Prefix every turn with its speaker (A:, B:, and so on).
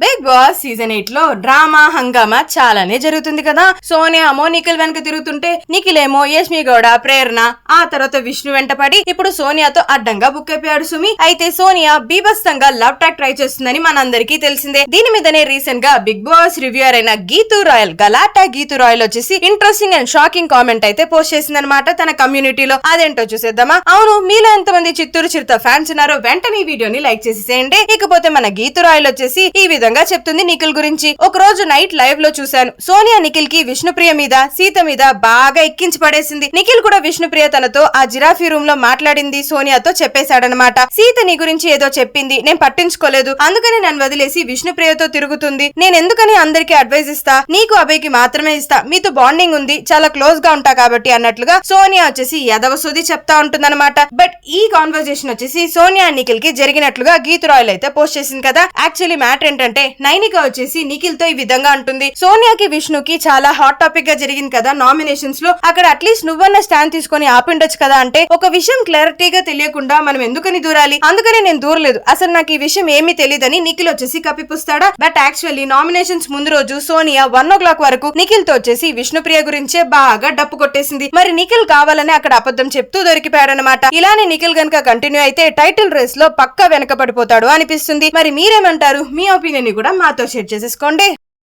A: Big boss season 8 లో drama హంగామా చాలానే జరుగుతుంది కదా. సోనియా ఏమో నిఖిల్ వెనక తిరుగుతుంటే, నిఖిల్ ఏమో యష్మి గౌడ, ప్రేరణ, ఆ తర్వాత విష్ణు వెంట పడి ఇప్పుడు సోనియాతో అడ్డంగా బుక్ అయిపోయాడు సుమి. అయితే సోనియా బీభత్సంగా లవ్ ట్రాక్ ట్రై చేస్తుందని మనందరికీ తెలిసిందే. దీని మీదనే రీసెంట్ గా బిగ్ బాస్ రివ్యూయర్ అయిన గీతూ రాయల్, గలాటా గీతూ రాయల్ వచ్చేసి ఇంట్రెస్టింగ్ అండ్ షాకింగ్ కామెంట్ అయితే పోస్ట్ చేసిందనమాట తన కమ్యూనిటీలో. అదేంటో చూసేద్దామా. అవును, మీలో ఎంతమంది చిత్తూరు చిరుత ఫ్యాన్స్ ఉన్నారో వెంటనే ఈ వీడియోని లైక్ చేసేసేయండి. ఇకపోతే మన గీతూ రాయల్ వచ్చేసి ఈ విధంగా చెప్తుంది నిఖిల్ గురించి. ఒక రోజు నైట్ లైవ్ లో చూశాను, సోనియా నిఖిల్ కి విష్ణుప్రియ మీద, సీత మీద బాగా ఎక్కించి పడేసింది. నిఖిల్ కూడా విష్ణుప్రియ తనతో ఆ జిరాఫీ రూమ్ లో మాట్లాడింది సోనియాతో చెప్పేశాడనమాట. సీత నీ గురించి ఏదో చెప్పింది, నేను పట్టించుకోలేదు, అందుకని నన్ను వదిలేసి విష్ణుప్రియతో తిరుగుతుంది. నేను ఎందుకని అందరికి అడ్వైజ్ ఇస్తా, నీకు అభయ్కి మాత్రమే ఇస్తా, మీతో బాండింగ్ ఉంది, చాలా క్లోజ్ గా ఉంటా కాబట్టి అన్నట్లుగా సోనియా వచ్చేసి యదవసోది చెప్తా ఉంటుందన్నమాట. బట్ ఈ కాన్వర్జేషన్ వచ్చేసి సోనియా నిఖిల్ కి జరిగినట్లుగా గీతూ రాయల్ అయితే పోస్ట్ చేసింది కదా. యాక్చువల్లీ మ్యాటర్ ఏంటంటే, నైనిక వచ్చేసి నిఖిల్ తో ఈ విధంగా అంటుంది, సోనియాకి విష్ణుకి చాలా హాట్ టాపిక్ గా జరిగింది కదా నామినేషన్స్ లో, అక్కడ అట్లీస్ట్ నువ్వన్న స్టాండ్ తీసుకొని ఆపిండొచ్చు కదా. అంటే ఒక విషయం క్లారిటీగా తెలియకుండా మనం ఎందుకని దూరాలి, అందుకని నేను దూరలేదు, అసలు నాకు ఈ విషయం ఏమీ తెలియదని నిఖిల్ వచ్చేసి కప్పిపుస్తాడా. బట్ యాక్చువల్లీ నామినేషన్స్ ముందు రోజు సోనియా 1 o'clock వరకు నిఖిల్ తో వచ్చేసి విష్ణుప్రియ గురించే బాగా డప్పు కొట్టేసింది. మరి నిఖిల్ కావాలని అక్కడ అబద్ధం చెప్తూ దొరికిపోయాడనమాట. ఇలానే నిఖిల్ గనుక కంటిన్యూ అయితే టైటిల్ రేస్ లో పక్కా వెనక పడిపోతాడు అనిపిస్తుంది. మరి మీరేమంటారు? మీ ఒపీనియన్ ని కూడా మాతో షేర్ చేసేసుకోండి.